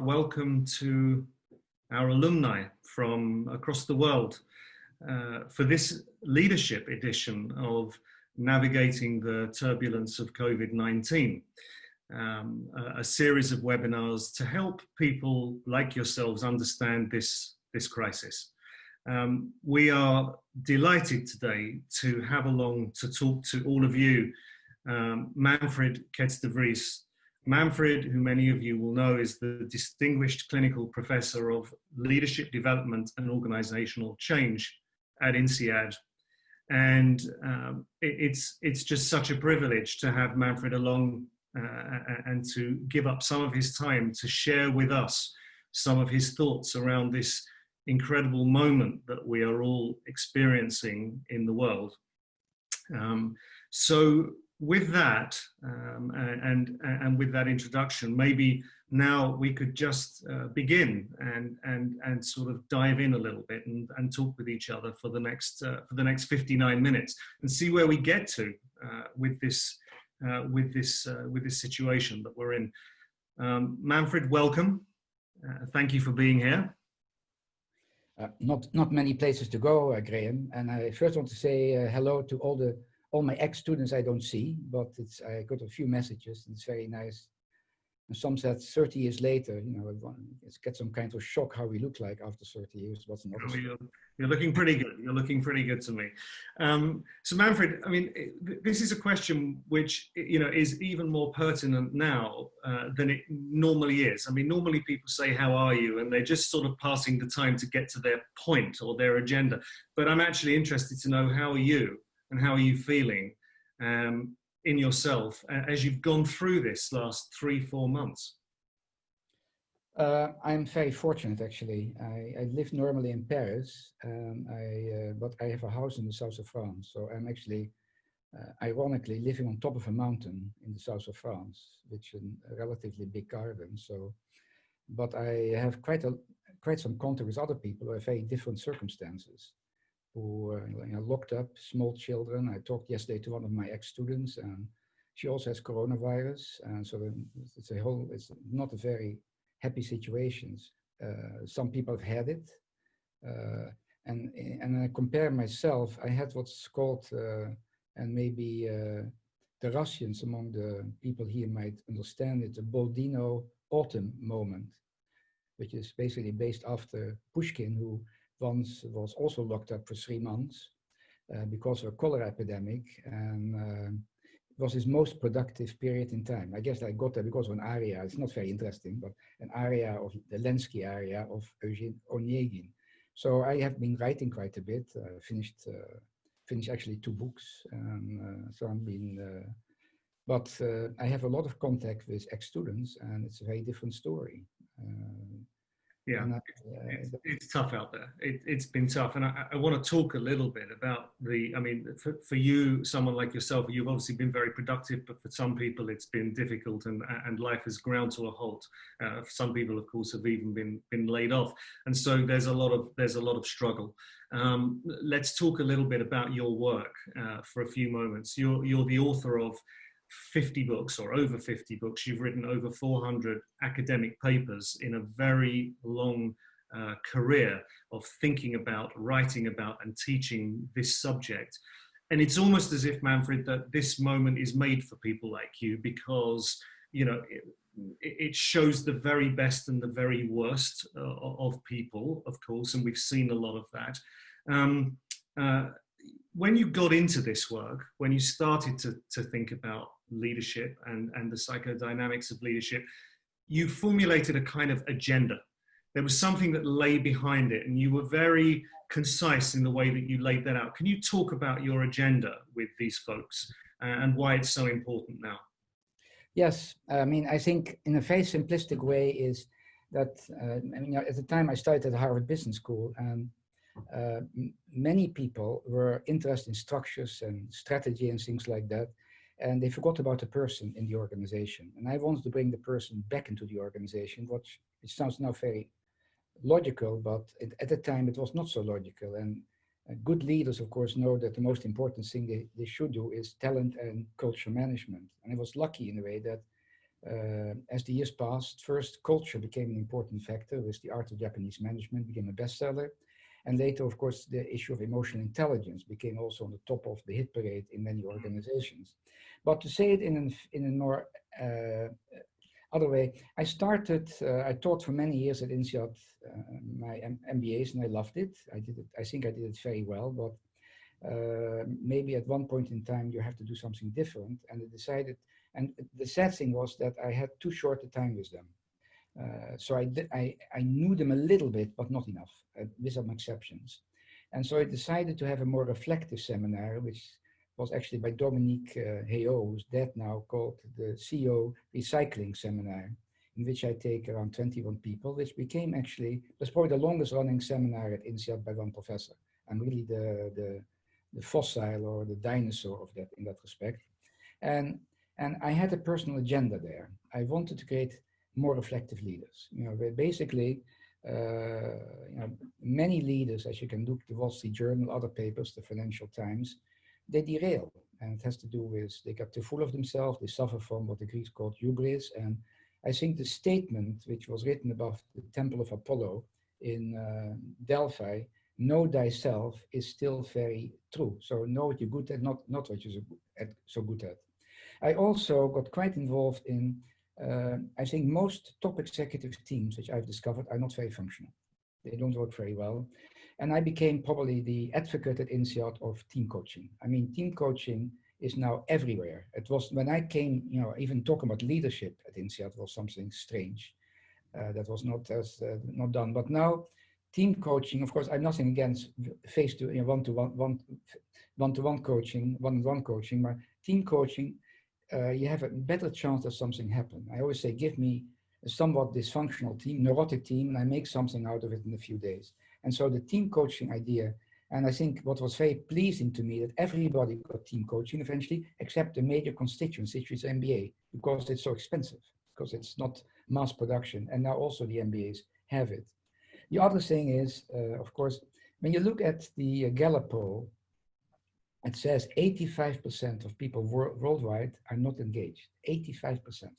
welcome to our alumni from across the world for this leadership edition of Navigating the Turbulence of COVID-19, a series of webinars to help people like yourselves understand this crisis. We are delighted today to have along to talk to all of you, Manfred Kets de Vries. Manfred, who many of you will know, is the Distinguished Clinical Professor of Leadership Development and Organisational Change at INSEAD. And it's just such a privilege to have Manfred along and to give up some of his time to share with us some of his thoughts around this incredible moment that we are all experiencing in the world. So with that, and with that introduction, maybe now we could just begin and sort of dive in a little bit and talk with each other for the next 59 minutes and see where we get to with this situation that we're in. Manfred, welcome. Thank you for being here. Not many places to go, Graham. And I first want to say hello to all my ex-students I don't see, but I got a few messages. And it's very nice. And some said 30 years later, you know, it's get some kind of shock how we look like after 30 years. What's not? You're looking pretty good. You're looking pretty good to me. So Manfred, I mean, this is a question which, you know, is even more pertinent now than it normally is. I mean, normally people say, how are you? And they're just sort of passing the time to get to their point or their agenda. But I'm actually interested to know, how are you and how are you feeling in yourself as you've gone through this last 3-4 months? I'm very fortunate, actually. I live normally in Paris, but I have a house in the south of France. So I'm actually, ironically, living on top of a mountain in the south of France, which is a relatively big garden. So, but I have quite some contact with other people who have very different circumstances, who are locked up, small children. I talked yesterday to one of my ex-students, and she also has coronavirus. And so it's not a very happy situations. Some people have had it. And I compare myself, I had what's called, and maybe the Russians among the people here might understand it, the Bodino autumn moment, which is basically based after Pushkin, who once was also locked up for 3 months because of a cholera epidemic, and it was his most productive period in time. I guess I got there because of an aria. It's not very interesting, but an aria of the Lenski aria of Eugene Onegin. So I have been writing quite a bit. Finished actually 2 books, and so I've been. But I have a lot of contact with ex-students, and it's a very different story. Yeah, it's tough out there. It's been tough. And I want to talk a little bit about I mean, for you, someone like yourself, you've obviously been very productive, but for some people it's been difficult and life has ground to a halt. Some people, of course, have even been laid off. And so there's a lot of struggle. Let's talk a little bit about your work for a few moments. You're the author of 50 books or over 50 books. You've written over 400 academic papers in a very long career of thinking about, writing about, and teaching this subject. And it's almost as if, Manfred, that this moment is made for people like you, because, you know, it shows the very best and the very worst of people, of course, and we've seen a lot of that. When you got into this work, when you started to think about leadership and the psychodynamics of leadership, you formulated a kind of agenda. There was something that lay behind it, and you were very concise in the way that you laid that out. Can you talk about your agenda with these folks and why it's so important now? Yes, I mean, I think in a very simplistic way is that, I mean, at the time I started at Harvard Business School, and many people were interested in structures and strategy and things like that, and they forgot about the person in the organization. And I wanted to bring the person back into the organization, which it sounds now very logical, but at the time it was not so logical. And good leaders, of course, know that the most important thing they should do is talent and culture management. And I was lucky in a way that as the years passed, first culture became an important factor, with The Art of Japanese Management became a bestseller. And later, of course, the issue of emotional intelligence became also on the top of the hit parade in many organizations. But to say it in a more other way, I taught for many years at INSEAD my MBAs, and I loved it. I think I did it very well, but maybe at one point in time you have to do something different. And I decided, and the sad thing was that I had too short a time with them. So I knew them a little bit, but not enough, with some exceptions. And so I decided to have a more reflective seminar, which was actually by Dominique Heot, who's dead now, called the CEO Recycling Seminar, in which I take around 21 people, which became actually, was probably the longest running seminar at INSEAD by one professor. I'm really the fossil or the dinosaur of that in that respect. And I had a personal agenda there. I wanted to create more reflective leaders. Basically, many leaders, as you can look, the Wall Street Journal, other papers, the Financial Times, they derail. And it has to do with, they get too full of themselves, they suffer from what the Greeks called hubris. And I think the statement, which was written above the Temple of Apollo in Delphi, know thyself, is still very true. So know what you're good at, not what you're so good at. I also got quite involved in, I think most top executive teams, which I've discovered, are not very functional. They don't work very well. And I became probably the advocate at INSEAD of team coaching. I mean, team coaching is now everywhere. It was, when I came, even talking about leadership at INSEAD was something strange. That was not done. But now, team coaching, of course, I'm nothing against one-to-one coaching, one-on-one coaching, but team coaching, you have a better chance that something happen. I always say, give me a somewhat dysfunctional team, neurotic team, and I make something out of it in a few days. And so the team coaching idea, and I think what was very pleasing to me, that everybody got team coaching eventually, except the major constituency, which is MBA, because it's so expensive, because it's not mass production. And now also the MBAs have it. The other thing is, of course, when you look at the Gallup poll, it says 85% of people worldwide are not engaged. 85%.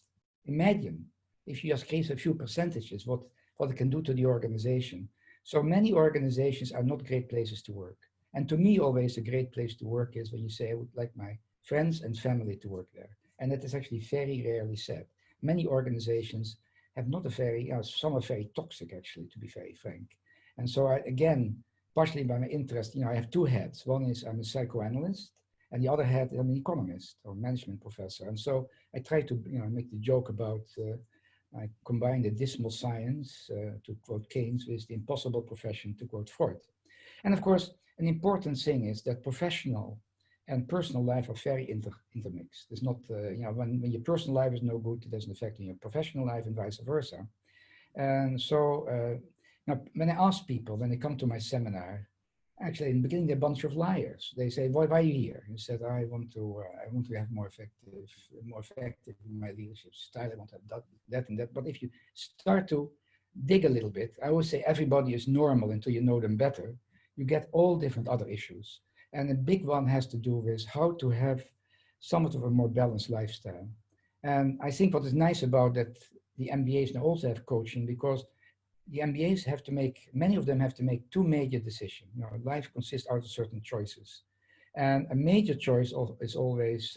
Imagine if you just increase a few percentages, what it can do to the organization. So many organizations are not great places to work. And to me, always a great place to work is when you say, I would like my friends and family to work there. And that is actually very rarely said. Many organizations have not a very, some are very toxic, actually, to be very frank. And so again, partially by my interest, I have two heads. One is I'm a psychoanalyst, and the other head, I'm an economist or management professor. And so I try to make the joke about, I combine the dismal science, to quote Keynes, with the impossible profession, to quote Freud. And of course, an important thing is that professional and personal life are very intermixed. It's not, when your personal life is no good, it has an effect on your professional life and vice versa. And so, now, when I ask people, when they come to my seminar, actually in the beginning they're a bunch of liars. They say, why are you here? I said, I want to have more effective in my leadership style. I want to have that and that. But if you start to dig a little bit, I always say everybody is normal until you know them better. You get all different other issues. And a big one has to do with how to have somewhat of a more balanced lifestyle. And I think what is nice about that, the MBAs now also have coaching, because the MBAs have to make, many of them have to make two major decisions. Life consists out of certain choices. And a major choice is always,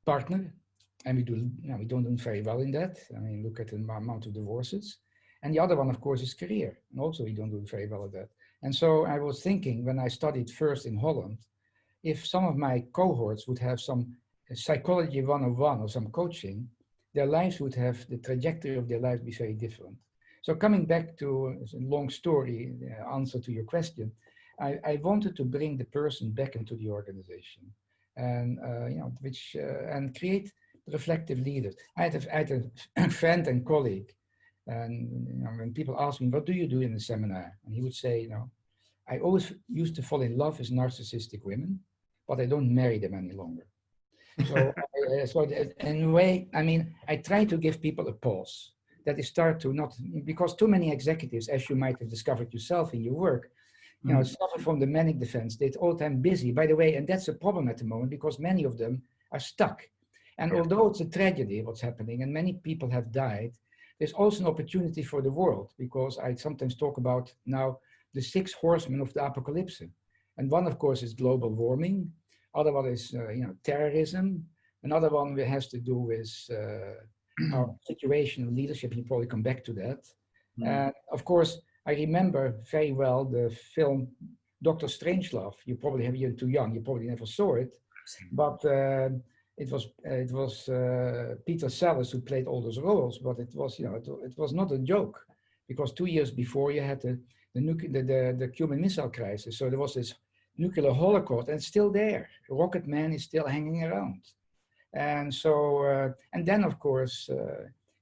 partner. And we don't do very well in that. I mean, look at the amount of divorces. And the other one, of course, is career. And also we don't do very well at that. And so I was thinking, when I studied first in Holland, if some of my cohorts would have some psychology 101 or some coaching, their lives would have, the trajectory of their life be very different. So coming back to a long story, answer to your question, I wanted to bring the person back into the organization, and and create reflective leaders. I had a friend and colleague, and when people ask me, what do you do in the seminar? And he would say, I always used to fall in love with narcissistic women, but I don't marry them any longer. So, in a way, I mean, I try to give people a pause, that they start to not, because too many executives, as you might have discovered yourself in your work, suffer from the manic defense. They're all the time busy, by the way, and that's a problem at the moment, because many of them are stuck. And although it's a tragedy what's happening, and many people have died, there's also an opportunity for the world, because I sometimes talk about now the 6 horsemen of the apocalypse. And one, of course, is global warming. Other one is terrorism. Another one has to do with our situation of leadership. You probably come back to that. And of course, I remember very well the film Dr. Strangelove. You're too young. You probably never saw it, but it was Peter Sellers who played all those roles. But it was it was not a joke, because 2 years before you had the Cuban Missile Crisis. So there was this nuclear holocaust, and it's still there. Rocket Man is still hanging around. And so, and then of course,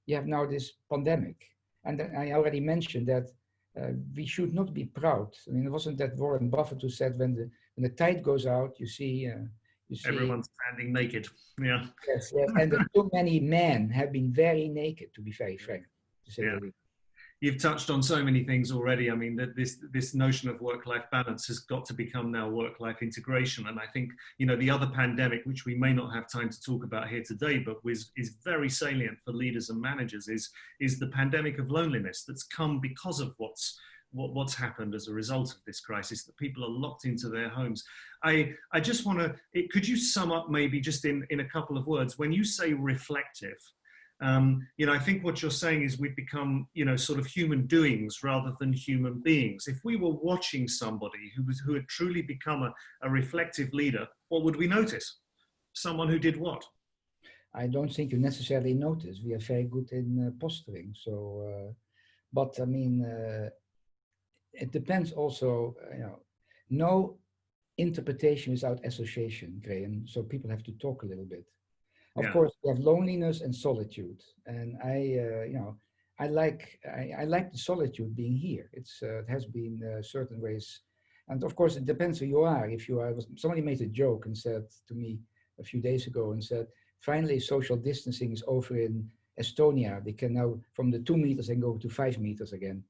you have now this pandemic. And I already mentioned that we should not be proud. I mean, it wasn't that Warren Buffett who said, when the tide goes out, you see everyone's standing naked. Yeah. Yes, yes. And too many men have been very naked, to be very frank, to say the least. You've touched on so many things already. I mean, that this notion of work-life balance has got to become now work-life integration. And I think, the other pandemic, which we may not have time to talk about here today, but is very salient for leaders and managers, is the pandemic of loneliness that's come because of what's happened as a result of this crisis, that people are locked into their homes. I just want to, could you sum up maybe just in a couple of words, when you say reflective, I think what you're saying is we've become, sort of human doings rather than human beings. If we were watching somebody who had truly become a reflective leader, what would we notice? Someone who did what? I don't think you necessarily notice. We are very good in posturing. So, but I mean, it depends also, no interpretation without association, Graham. So people have to talk a little bit. Of course, we have loneliness and solitude, and I like the solitude being here. It has been certain ways, and of course it depends who you are. Somebody made a joke and said to me a few days ago, and said, finally social distancing is over in Estonia. They can now, from the 2 meters, and go to 5 meters again.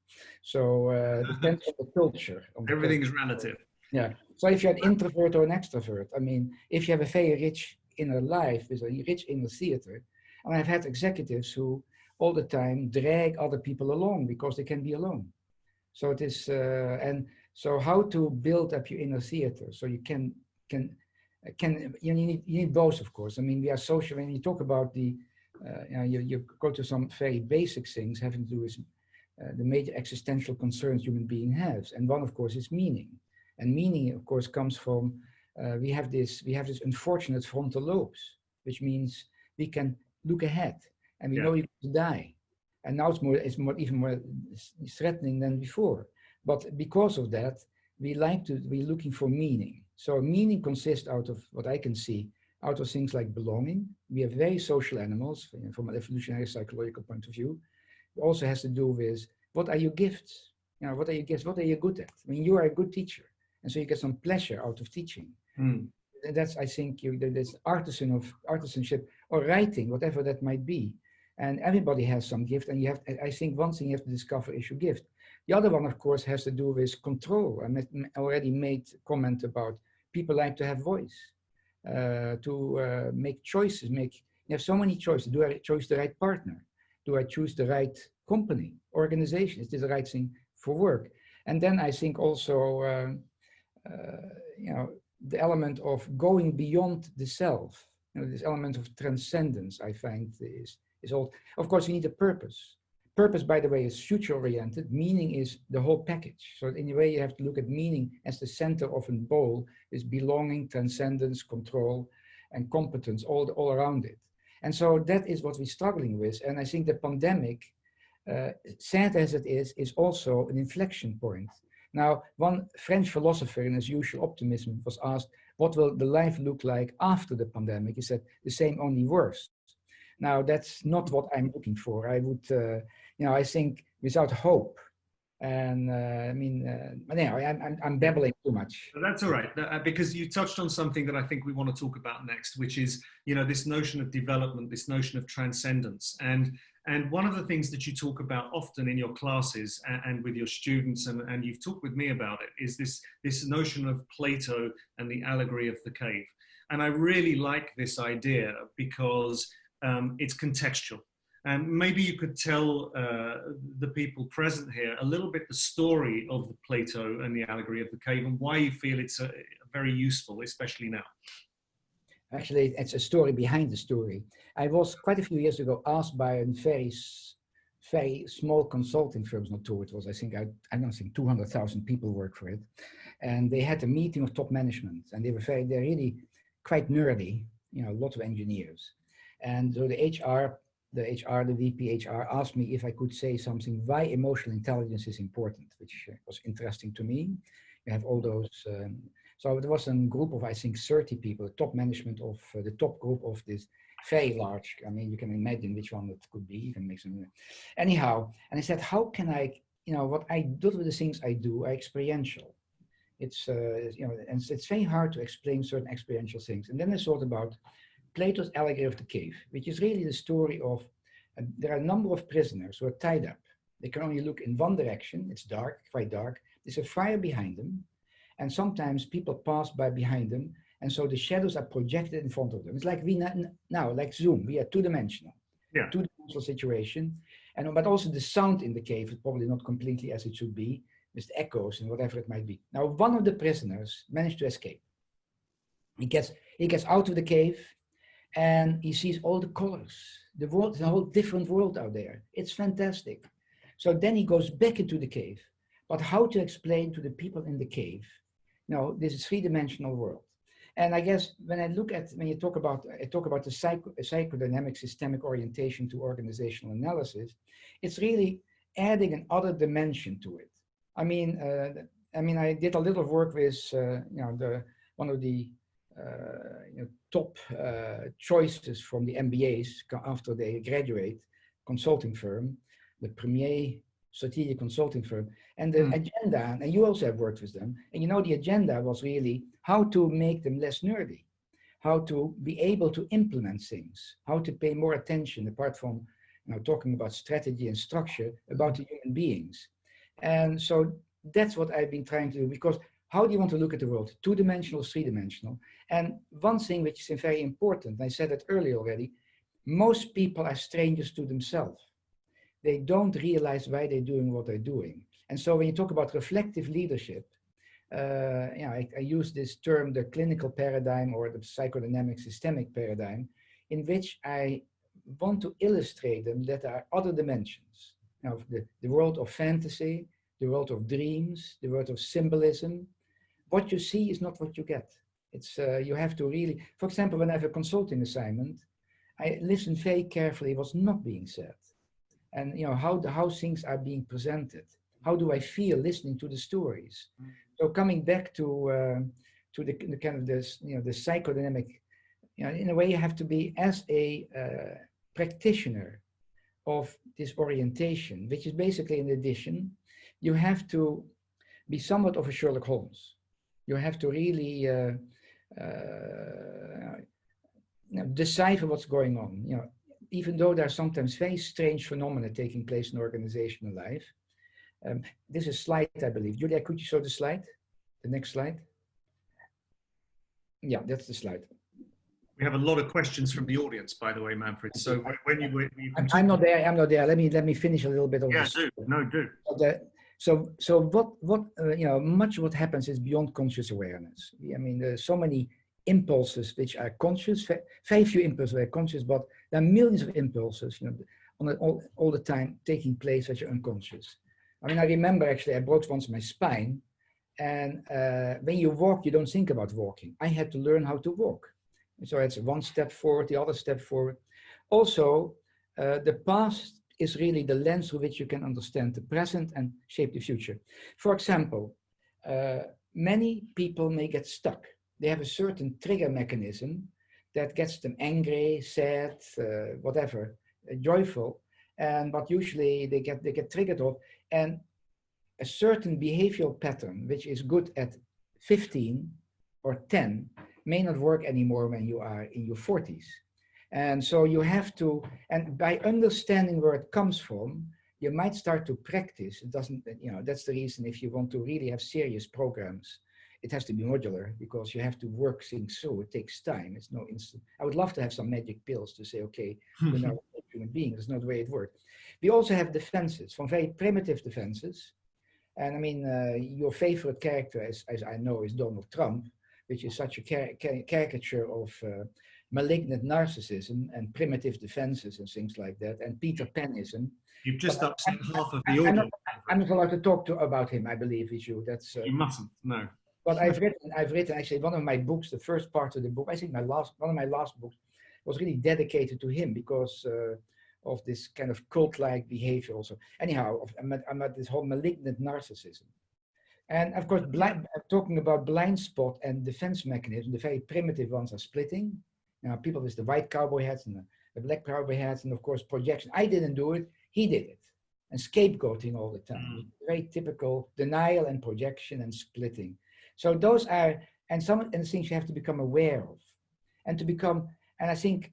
So it depends on the culture. Everything is relative. Yeah. So if you're an introvert or an extrovert, I mean, if you have a very rich inner life with a rich inner theater, and I've had executives who all the time drag other people along because they can be alone. So it is, and so how to build up your inner theater so you you need both, of course. I mean, we are social. When you talk about you go to some very basic things having to do with the major existential concerns human being has, and one, of course, is meaning. And meaning, of course, comes from we have this unfortunate frontal lobes, which means we can look ahead and we know you're going to die. And now it's even more threatening than before. But because of that, we're looking for meaning. So meaning consists out of what I can see, out of things like belonging. We are very social animals from an evolutionary psychological point of view. It also has to do with what are your gifts? What are your gifts? What are you good at? I mean, you are a good teacher. And so you get some pleasure out of teaching. And that's, I think, there's artisanship or writing, whatever that might be. And everybody has some gift. And I think one thing you have to discover is your gift. The other one, of course, has to do with control. I already made a comment about people like to have voice, to make choices. You have so many choices. Do I choose the right partner? Do I choose the right company, organization? Is this the right thing for work? And then I think also, the element of going beyond the self, this element of transcendence, I find is all. Of course, you need a purpose. Purpose, by the way, is future-oriented. Meaning is the whole package. So in a way, you have to look at meaning as the center of a bowl, is belonging, transcendence, control, and competence all around it. And so that is what we're struggling with. And I think the pandemic, sad as it is also an inflection point. Now, one French philosopher, in his usual optimism, was asked, what will the life look like after the pandemic? He said, the same, only worse. Now, that's not what I'm looking for. I would, I think without hope, and I'm babbling too much. That's all right, because you touched on something that I think we want to talk about next, which is, this notion of development, this notion of transcendence. And one of the things that you talk about often in your classes and with your students, and you've talked with me about it, is this notion of Plato and the allegory of the cave. And I really like this idea because it's contextual. And maybe you could tell the people present here a little bit the story of the Plato and the allegory of the cave and why you feel it's very useful, especially now. Actually, it's a story behind the story. I was quite a few years ago asked by a very small consulting firm, not two, it was, I don't think 200,000 people work for it. And they had a meeting of top management and they're really quite nerdy, you know, a lot of engineers. And so the VP HR asked me if I could say something why emotional intelligence is important, which was interesting to me. You have all those, so there was a group of, I think, 30 people, top management of the top group of this very large, I mean, you can imagine which one it could be, you can make some, anyhow. And I said, how can I, you know, what I do with the things I do are experiential. It's, you know, and it's very hard to explain certain experiential things. And then I thought about Plato's Allegory of the Cave, which is really the story of, there are a number of prisoners who are tied up. They can only look in one direction. It's dark, quite dark. There's a fire behind them. And sometimes people pass by behind them. And so the shadows are projected in front of them. It's like we now, like Zoom, we are two-dimensional. Yeah. Two-dimensional situation. But also the sound in the cave is probably not completely as it should be, with the echoes and whatever it might be. Now, one of the prisoners managed to escape. He gets out of the cave and he sees all the colors. The world is a whole different world out there. It's fantastic. So then he goes back into the cave. But how to explain to the people in the cave, no, this is three-dimensional world. And I guess when I talk about the psychodynamic-systemic orientation to organizational analysis, it's really adding another dimension to it. I mean, I did a little work with, one of the top choices from the MBAs after they graduate, consulting firm, the premier strategic consulting firm, and the agenda, and you also have worked with them, and you know the agenda was really how to make them less nerdy, how to be able to implement things, how to pay more attention apart from talking about strategy and structure, about the human beings. And so that's what I've been trying to do, because how do you want to look at the world? Two-dimensional, three-dimensional. And one thing which is very important, I said it earlier already, most people are strangers to themselves. They don't realize why they're doing what they're doing. And so when you talk about reflective leadership, I use this term, the clinical paradigm or the psychodynamic-systemic paradigm, in which I want to illustrate them that there are other dimensions. Now, the world of fantasy, the world of dreams, the world of symbolism. What you see is not what you get. It's you have to really, for example, when I have a consulting assignment, I listen very carefully what's not being said, and how things are being presented. How do I feel listening to the stories? So coming back to the kind of this, the psychodynamic, in a way you have to be as a practitioner of this orientation, which is basically in addition, you have to be somewhat of a Sherlock Holmes. You have to really decipher what's going on. Even though there are sometimes very strange phenomena taking place in organizational life. This is a slide, I believe. Julia, could you show the slide? The next slide. Yeah, that's the slide. We have a lot of questions from the audience, by the way, Manfred. So when you I'm not there. I'm not there. Let me finish a little bit of this. Yeah, do. No, do. So what much of what happens is beyond conscious awareness. I mean, there's so many impulses which are conscious. Very few impulses are conscious, but there are millions of impulses, all the time taking place which are unconscious. I mean, I remember actually I broke once my spine, and when you walk, you don't think about walking. I had to learn how to walk. So it's one step forward, the other step forward. Also, the past is really the lens through which you can understand the present and shape the future. For example, many people may get stuck. They have a certain trigger mechanism that gets them angry, sad, whatever, joyful, but usually they get triggered off, and a certain behavioral pattern, which is good at 15 or 10, may not work anymore when you are in your 40s. And so you have to, and by understanding where it comes from, you might start to practice. It doesn't, that's the reason if you want to really have serious programs it has to be modular because you have to work things through. It takes time. It's no instant. I would love to have some magic pills to say, okay, we're now human beings. That's not the way it works. We also have defenses, from very primitive defenses. And I mean, your favorite character, as I know, is Donald Trump, which is such a caricature of malignant narcissism and primitive defenses and things like that, and Peter Panism. You've just upset half of the audience. I'm not allowed to talk about him, I believe, is you. That's you mustn't, no. But I've written actually one of my books, the first part of the book, I think one of my last books was really dedicated to him because of this kind of cult-like behavior also. Anyhow, I'm at this whole malignant narcissism. And of course, talking about blind spot and defense mechanism, the very primitive ones are splitting. You know, people with the white cowboy hats and the black cowboy hats, and of course projection. I didn't do it, he did it. And scapegoating all the time. Very typical denial and projection and splitting. So those are, and some of the things you have to become aware of. And to become, and I think,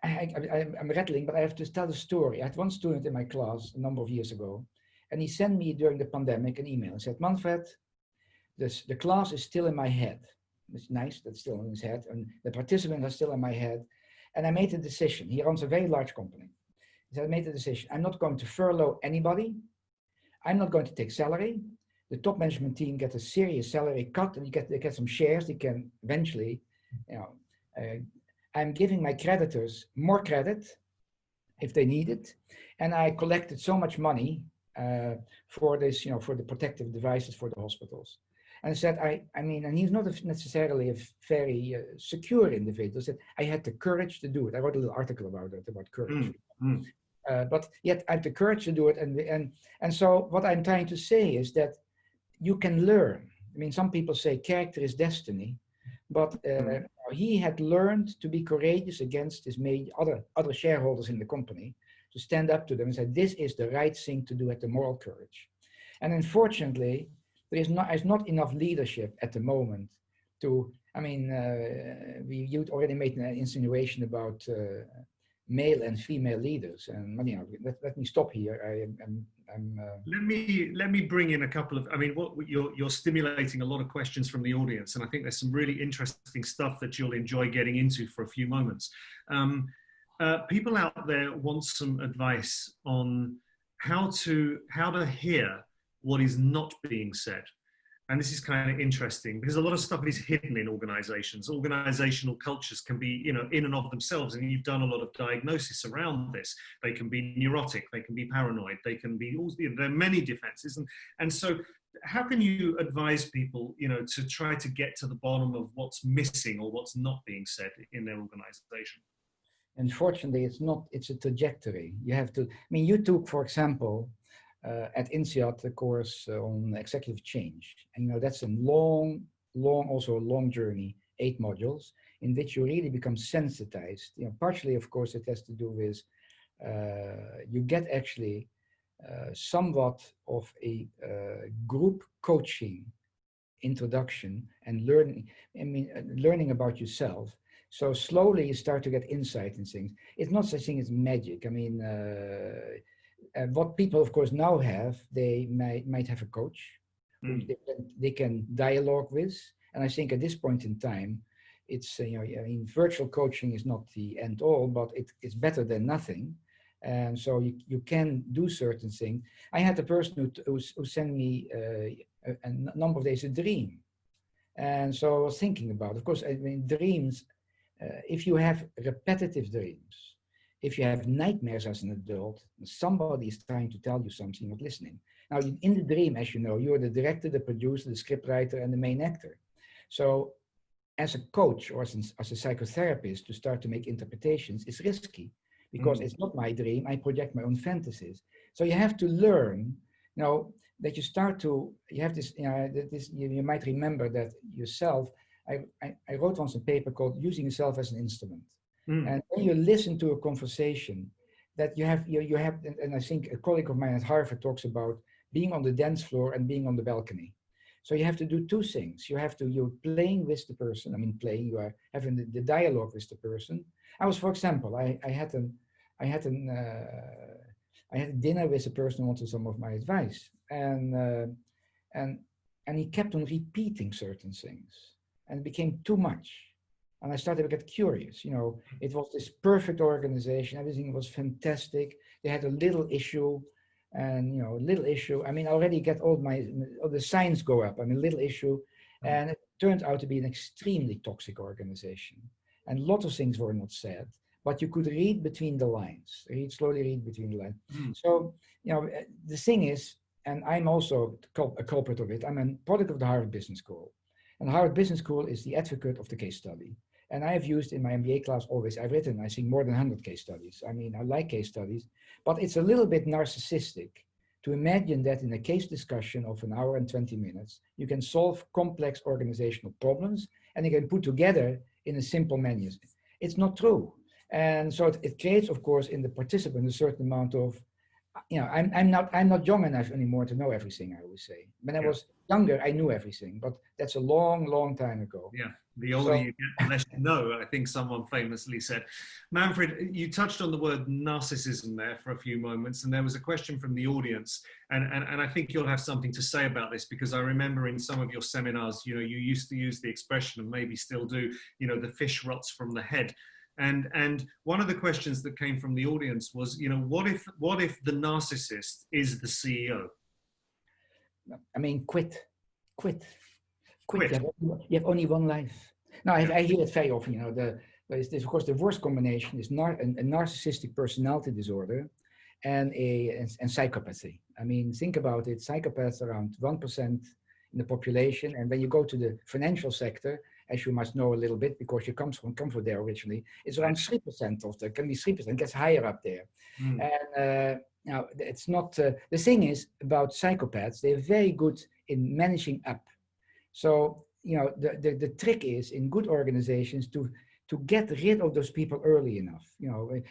I'm rattling, but I have to tell a story. I had one student in my class a number of years ago, and he sent me during the pandemic an email and said, Manfred, the class is still in my head. It's nice, that's still in his head, and the participants are still in my head. And I made a decision. He runs a very large company. He said, I made a decision. I'm not going to furlough anybody. I'm not going to take salary. The top management team gets a serious salary cut, and they get some shares. They can eventually, you know, I'm giving my creditors more credit if they need it. And I collected so much money for this, you know, for the protective devices for the hospitals. And I said, I mean, and he's not necessarily a very secure individual. I said, I had the courage to do it. I wrote a little article about it, about courage. But yet I had the courage to do it. And so what I'm trying to say is that you can learn. I mean, some people say character is destiny, but he had learned to be courageous against his other shareholders in the company, to stand up to them and say, this is the right thing to do, at the moral courage. And unfortunately, there is not enough leadership at the moment to, I mean, you already made an insinuation about male and female leaders, and you know, let me stop here. Let me bring in a couple of. I mean, what you're stimulating a lot of questions from the audience, and I think there's some really interesting stuff that you'll enjoy getting into for a few moments. People out there want some advice on how to hear what is not being said. And this is kind of interesting because a lot of stuff is hidden in organizations. Organizational cultures can be, you know, in and of themselves, and you've done a lot of diagnosis around this. They can be neurotic, they can be paranoid, they can be, you know, there are many defenses. And so how can you advise people, you know, to try to get to the bottom of what's missing or what's not being said in their organization? Unfortunately, it's a trajectory. You have to, I mean, you took, for example, at INSEAD, the course on executive change. And, you know, that's a also a long journey, 8 modules, in which you really become sensitized. You know, partially, of course, it has to do with, you get actually somewhat of a group coaching introduction and learning about yourself. So slowly you start to get insight in things. It's not such thing as magic. I mean, what people, of course, now have, they might have a coach who they can dialogue with. And I think at this point in time, it's, you know, I mean, virtual coaching is not the end all, but it's better than nothing. And so you can do certain things. I had a person who sent me a number of days a dream. And so I was thinking about, of course, I mean, dreams, if you have repetitive dreams, if you have nightmares as an adult, somebody is trying to tell you something, not listening. Now, in the dream, as you know, you're the director, the producer, the scriptwriter, and the main actor. So as a coach or as a psychotherapist, to start to make interpretations is risky because it's not my dream. I project my own fantasies. So you have to learn, you know, that you start to, you have this, you know, you might remember that yourself. I wrote once a paper called Using Yourself as an Instrument. And when you listen to a conversation that you have, and I think a colleague of mine at Harvard talks about being on the dance floor and being on the balcony. So you have to do 2 things. You're playing with the person. I mean, you are having the dialogue with the person. I was, for example, I had a dinner with a person who wanted some of my advice. And and he kept on repeating certain things, and it became too much. And I started to get curious. It was this perfect organization. Everything was fantastic. They had a little issue, and little issue. I mean, I already get all the signs go up. I mean, little issue, and it turned out to be an extremely toxic organization. And a lot of things were not said, but you could read between the lines. Slowly read between the lines. So the thing is, and I'm also a culprit of it. I'm a product of the Harvard Business School, and the Harvard Business School is the advocate of the case study. And I have used in my MBA class always, I've written, I think, more than 100 case studies. I mean, I like case studies, but it's a little bit narcissistic to imagine that in a case discussion of an hour and 20 minutes, you can solve complex organizational problems and you can put together in a simple menu. It's not true. And so it creates, of course, in the participant a certain amount of, I'm not young enough anymore to know everything, I always say. When I was younger, I knew everything, but that's a long, long time ago. Yeah, the older you get, the less you know, I think someone famously said. Manfred, you touched on the word narcissism there for a few moments, and there was a question from the audience, and I think you'll have something to say about this, because I remember in some of your seminars, you used to use the expression, and maybe still do, the fish rots from the head. And one of the questions that came from the audience was, what if the narcissist is the CEO? I mean, quit. You have only one life. Now, I hear it very often. There's of course the worst combination is a narcissistic personality disorder and psychopathy. I mean, think about it. Psychopaths around 1% in the population, and when you go to the financial sector, as you must know a little bit because you come from there originally, it's around 3% of the, can be 3%, gets higher up there. And now it's not, the thing is about psychopaths, they're very good in managing up. So, the trick is in good organizations to get rid of those people early enough.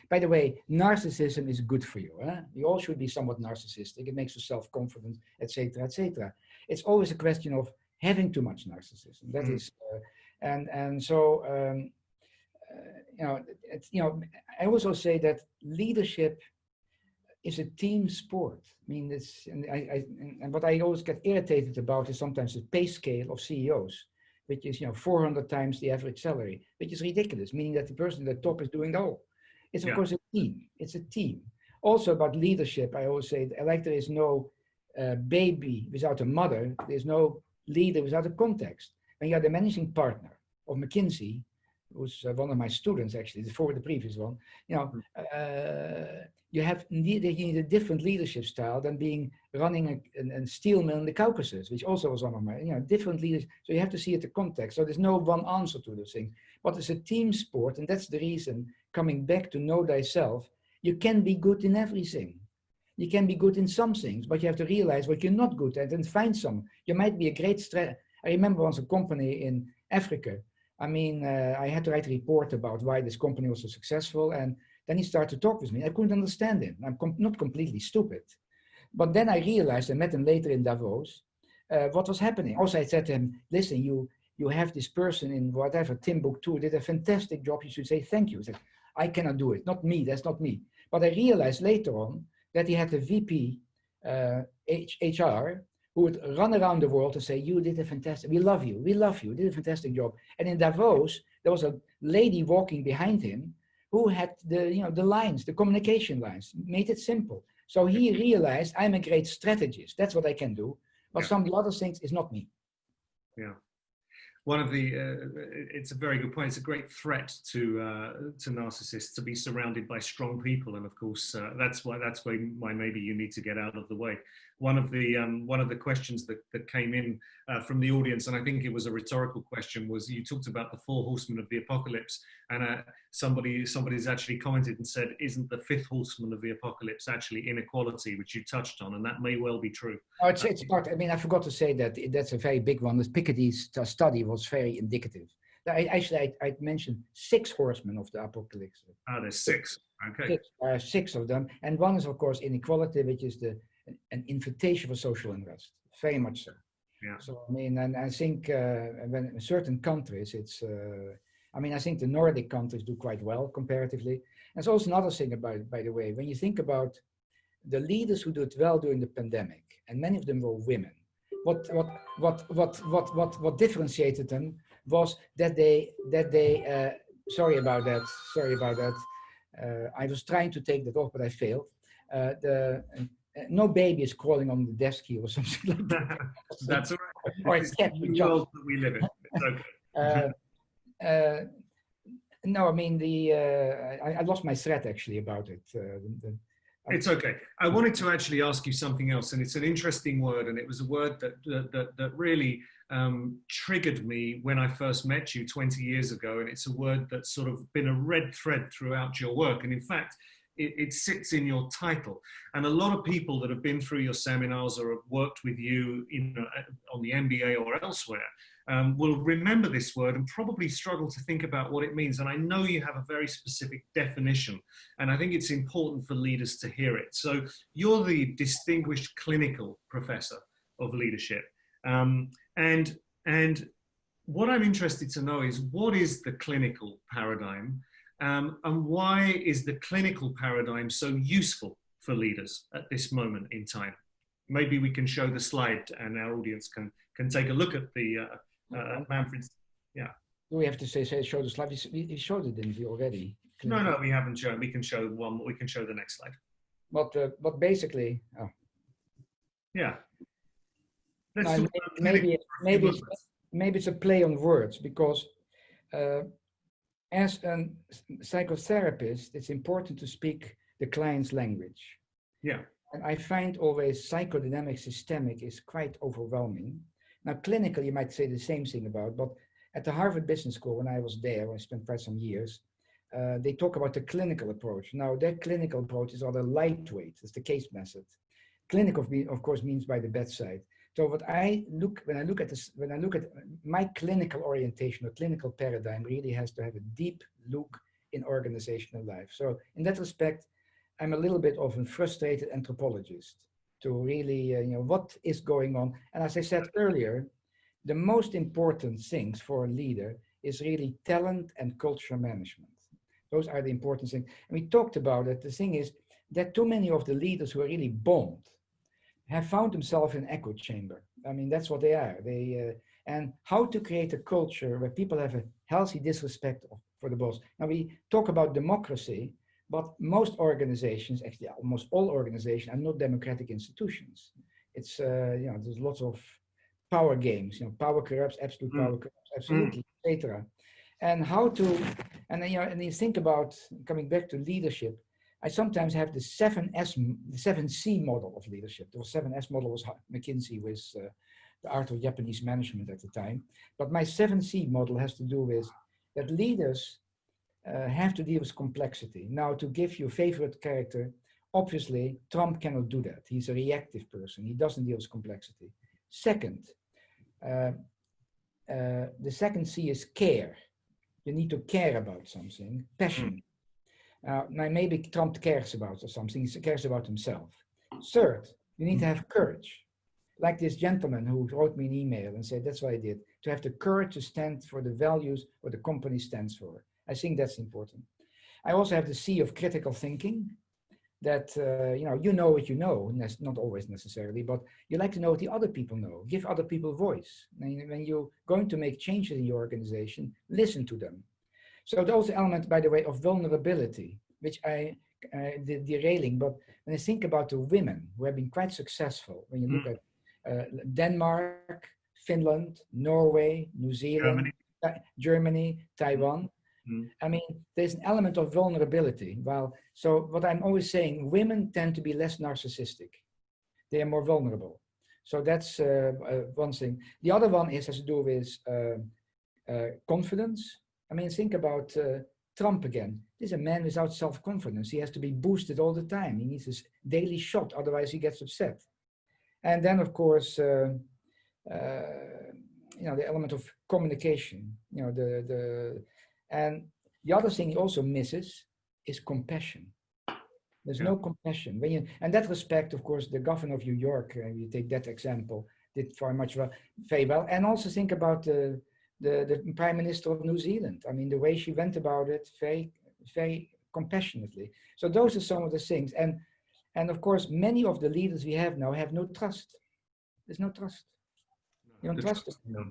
By the way, narcissism is good for you. You all should be somewhat narcissistic. It makes you self-confident, etc., etc. It's always a question of having too much narcissism. That is, and so I also say that leadership is a team sport. I mean, and what I always get irritated about is sometimes the pay scale of CEOs, which is 400 times the average salary, which is ridiculous, meaning that the person at the top is doing the whole. It's of course a team. It's a team. Also about leadership, I always say, like there is no baby without a mother, there's no leader without a context. When you're the managing partner of McKinsey, who's one of my students actually, before the previous one, you need a different leadership style than running a steel mill in the Caucasus, which also was one of my, different leaders. So you have to see it the context. So there's no one answer to those things, but it's a team sport. And that's the reason, coming back to know thyself, you can be good in everything. You can be good in some things, but you have to realize what you're not good at and find some. You might be a great I remember once a company in Africa. I mean, I had to write a report about why this company was so successful. And then he started to talk with me. I couldn't understand him. I'm not completely stupid. But then I realized, I met him later in Davos, what was happening. Also, I said to him, listen, you have this person in whatever, Timbuktu, did a fantastic job. You should say thank you. He said, I cannot do it. Not me. That's not me. But I realized later on that he had a VP HR who would run around the world and say, you did a fantastic, we love you, you did a fantastic job. And in Davos, there was a lady walking behind him who had the lines, the communication lines, made it simple. So he realized, I'm a great strategist, that's what I can do, but some of the other things is not me. Yeah. One of the, it's a very good point. It's a great threat to narcissists to be surrounded by strong people, and of course that's why maybe you need to get out of the way. One of the questions that came in from the audience, and I think it was a rhetorical question, was you talked about the 4 horsemen of the apocalypse, and somebody's actually commented and said, isn't the 5th horseman of the apocalypse actually inequality, which you touched on, and that may well be true. Oh, it's part. I mean, I forgot to say that that's a very big one. This Piketty's study was very indicative. I mentioned 6 horsemen of the apocalypse. Ah, there's 6. Okay. 6 of them, and one is of course inequality, which is an invitation for social unrest. Very much so. Yeah. So I mean, and I think when in certain countries, it's. I mean, I think the Nordic countries do quite well comparatively. And it's also another thing about, by the way, when you think about the leaders who did well during the pandemic, and many of them were women. what differentiated them was that they sorry about that. Sorry about that. I was trying to take that off, but I failed. No baby is crawling on the desk here or something like that. That's all right. Or It's a cat the world that we live in. It's okay. No, I mean I lost my thread actually about it. It's okay. I wanted to actually ask you something else, and it's an interesting word, and it was a word that really triggered me when I first met you 20 years ago, and it's a word that's sort of been a red thread throughout your work, and in fact, it sits in your title. And a lot of people that have been through your seminars or have worked with you on the MBA or elsewhere will remember this word and probably struggle to think about what it means. And I know you have a very specific definition, and I think it's important for leaders to hear it. So you're the distinguished clinical professor of leadership. And what I'm interested to know is, what is the clinical paradigm? And why is the clinical paradigm so useful for leaders at this moment in time? Maybe we can show the slide and our audience can take a look at the Manfred's. Yeah. Do we have to show the slide? We showed it, didn't we, already? No, we haven't shown. We can show one. We can show the next slide. But basically, yeah. Maybe it's a play on words, because as a psychotherapist, it's important to speak the client's language. Yeah. And I find always psychodynamic-systemic is quite overwhelming. Now, clinical, you might say the same thing about, but at the Harvard Business School, when I was there, I spent quite some years, they talk about the clinical approach. Now, their clinical approach is rather lightweight. It's the case method. Clinical, of course, means by the bedside. So when I look at my clinical orientation or clinical paradigm, really has to have a deep look in organizational life. So in that respect, I'm a little bit of a frustrated anthropologist to really, what is going on. And as I said earlier, the most important things for a leader is really talent and culture management. Those are the important things. And we talked about it. The thing is that too many of the leaders who are really bombed have found themselves in an echo chamber. I mean, that's what they are. And how to create a culture where people have a healthy disrespect for the boss. Now, we talk about democracy, but most organizations, actually almost all organizations, are not democratic institutions. It's, there's lots of power games, power corrupts, absolute power corrupts, absolutely, etc. And how to, and you think about, coming back to leadership, I sometimes have the 7C model of leadership. The 7S model was McKinsey with the art of Japanese management at the time. But my 7C model has to do with that leaders have to deal with complexity. Now, to give you a favorite character, obviously, Trump cannot do that. He's a reactive person. He doesn't deal with complexity. Second, the second C is care. You need to care about something, passion. Maybe Trump cares about or something, he cares about himself. Third, you need to have courage. Like this gentleman who wrote me an email and said, that's what I did, to have the courage to stand for the values what the company stands for. I think that's important. I also have the C of critical thinking, that you know what you know, not always necessarily, but you like to know what the other people know. Give other people voice. And when you're going to make changes in your organization, listen to them. So those elements, by the way, of vulnerability, which the derailing, but when I think about the women who have been quite successful, when you look at Denmark, Finland, Norway, New Zealand, Germany, Taiwan, I mean, there's an element of vulnerability. So what I'm always saying, women tend to be less narcissistic. They are more vulnerable. So that's one thing. The other one has to do with confidence. I mean, think about Trump again. He's a man without self-confidence. He has to be boosted all the time. He needs his daily shot, otherwise he gets upset. And then, of course, the element of communication. And the other thing he also misses is compassion. There's no compassion. In that respect, of course, the governor of New York, you take that example, did very well. And also think about the Prime Minister of New Zealand. I mean, the way she went about it, very, very compassionately. So those are some of the things. And of course, many of the leaders we have now have no trust. There's no trust. You don't trust them. No.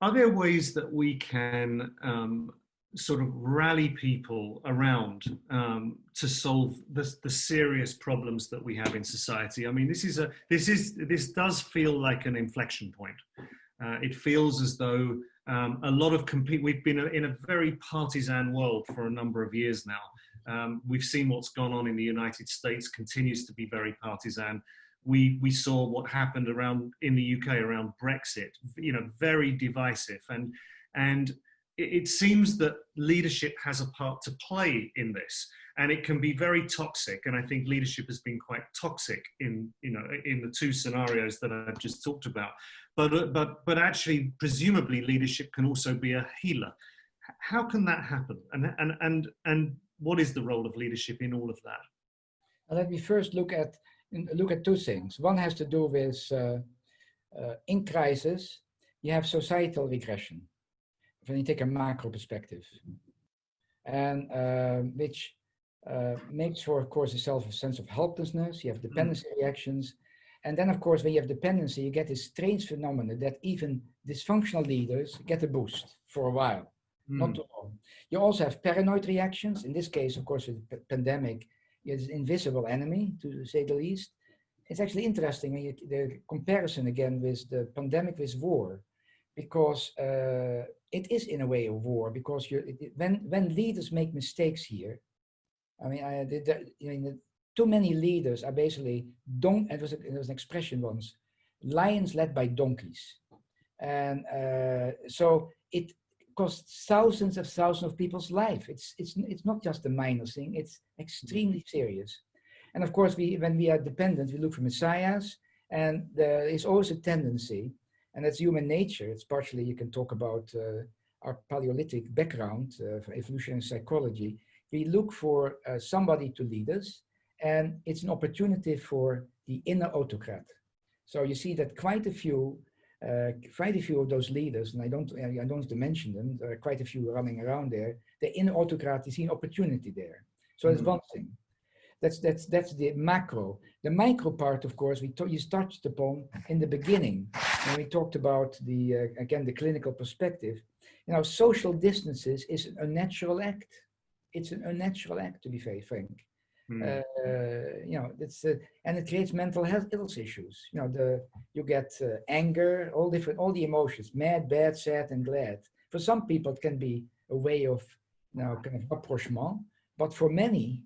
Are there ways that we can sort of rally people around to solve the serious problems that we have in society? I mean, this does feel like an inflection point. It feels as though a lot of we've been in a very partisan world for a number of years now. We've seen what's gone on in the United States continues to be very partisan. We saw what happened in the UK around Brexit, very divisive, and it seems that leadership has a part to play in this, and it can be very toxic. And I think leadership has been quite toxic in the two scenarios that I've just talked about. But actually, presumably, leadership can also be a healer. How can that happen? And what is the role of leadership in all of that? Let me first look at two things. One has to do with in crisis, you have societal regression. When you take a macro perspective, and which makes for, of course, a sense of helplessness. You have dependency reactions, and then, of course, when you have dependency, you get this strange phenomenon that even dysfunctional leaders get a boost for a while, not too long. You also have paranoid reactions. In this case, of course, with the pandemic, it's an invisible enemy, to say the least. It's actually interesting when the comparison again with the pandemic with war, because it is in a way a war, because when leaders make mistakes here, I mean, too many leaders are basically it was an expression once, lions led by donkeys, and so it costs thousands of people's life. It's not just a minor thing; it's extremely serious. And of course, when we are dependent, we look for messiahs, and there is always a tendency. And that's human nature. It's partially, you can talk about our Paleolithic background for evolutionary psychology. We look for somebody to lead us, and it's an opportunity for the inner autocrat. So you see that quite a few of those leaders, and I don't want to mention them, there are quite a few running around there. The inner autocrat, you see an opportunity there. So that's one thing. That's the macro. The micro part, of course, you touched upon in the beginning when we talked about the clinical perspective. Social distances is an unnatural act. It's an unnatural act, to be very frank. And it creates mental health issues. You get anger, all the emotions, mad, bad, sad, and glad. For some people, it can be a way of kind of rapprochement, but for many,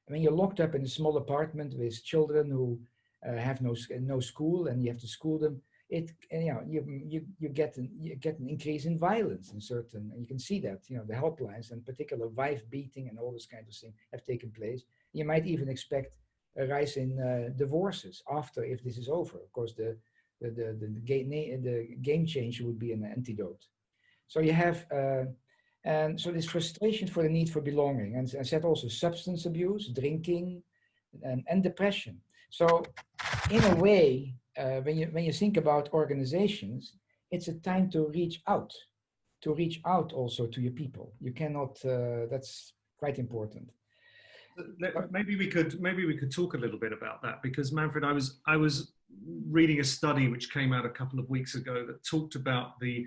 I mean, you're locked up in a small apartment with children who have no school, and you have to school them. You get an increase in violence in certain, and you can see that the helplines and particular wife beating and all this kind of thing have taken place. You might even expect a rise in divorces after, if this is over. Of course, the game changer would be an antidote. So you have. And so this frustration for the need for belonging, and I said also substance abuse, drinking, and depression. So in a way, when you think about organizations, it's a time to reach out also to your people. You cannot, that's quite important. Maybe we could talk a little bit about that, because Manfred, I was reading a study which came out a couple of weeks ago that talked about the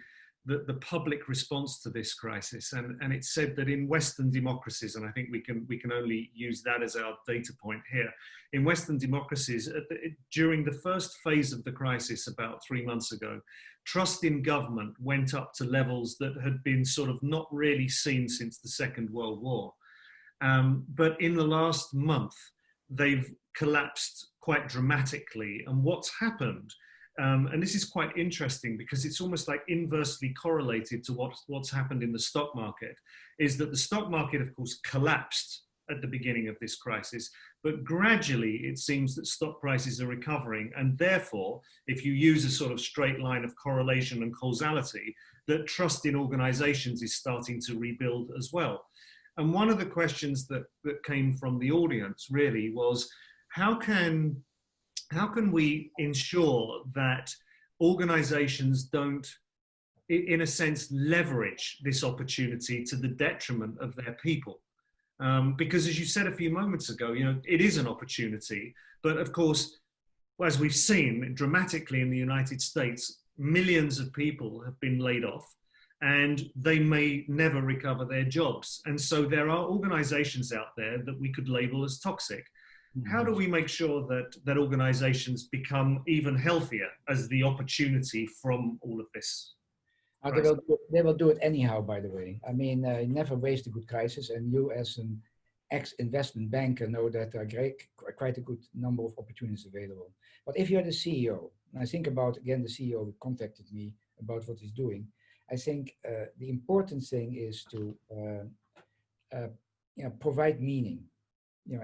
public response to this crisis, and it said that in Western democracies, and I think we can only use that as our data point here, in Western democracies, during the first phase of the crisis about 3 months ago, trust in government went up to levels that had been sort of not really seen since the Second World War. But in the last month, they've collapsed quite dramatically, and what's happened, and this is quite interesting because it's almost like inversely correlated to what's happened in the stock market, is that the stock market, of course, collapsed at the beginning of this crisis, but gradually it seems that stock prices are recovering, and therefore, if you use a sort of straight line of correlation and causality, that trust in organizations is starting to rebuild as well. And one of the questions that came from the audience really was, how can we ensure that organizations don't, in a sense, leverage this opportunity to the detriment of their people? Because as you said a few moments ago, it is an opportunity, but of course, well, as we've seen dramatically in the United States, millions of people have been laid off and they may never recover their jobs. And so there are organizations out there that we could label as toxic. How do we make sure that organizations become even healthier as the opportunity from all of this? They will do it anyhow, by the way. I mean, never waste a good crisis. And you, as an ex-investment banker, know that there are quite a good number of opportunities available. But if you're the CEO, and I think about, again, the CEO who contacted me about what he's doing, I think the important thing is to provide meaning.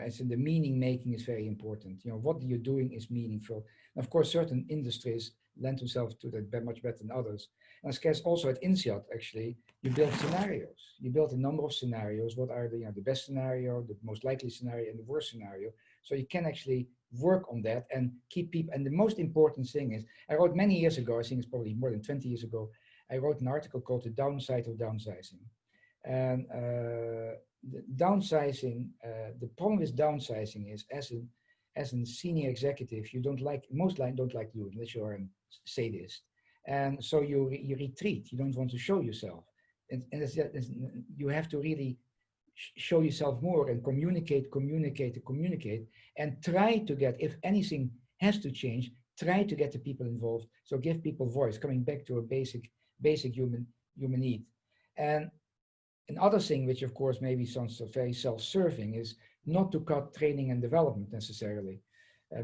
As in the meaning making is very important. What you're doing is meaningful. And of course, certain industries lend themselves to that much better than others. And I guess also at INSEAD, actually, you build scenarios. You build a number of scenarios. What are the best scenario, the most likely scenario, and the worst scenario? So you can actually work on that and keep people. And the most important thing is, I wrote many years ago, I think it's probably more than 20 years ago, I wrote an article called The Downside of Downsizing. And the downsizing, the problem with downsizing is, as a senior executive, you most likely don't like to do it unless you're a sadist. And so you retreat. You don't want to show yourself. And you have to really show yourself more and communicate, and try to get, if anything has to change, try to get the people involved. So give people voice, coming back to a basic human need. And another thing, which of course maybe sounds very self-serving, is not to cut training and development necessarily,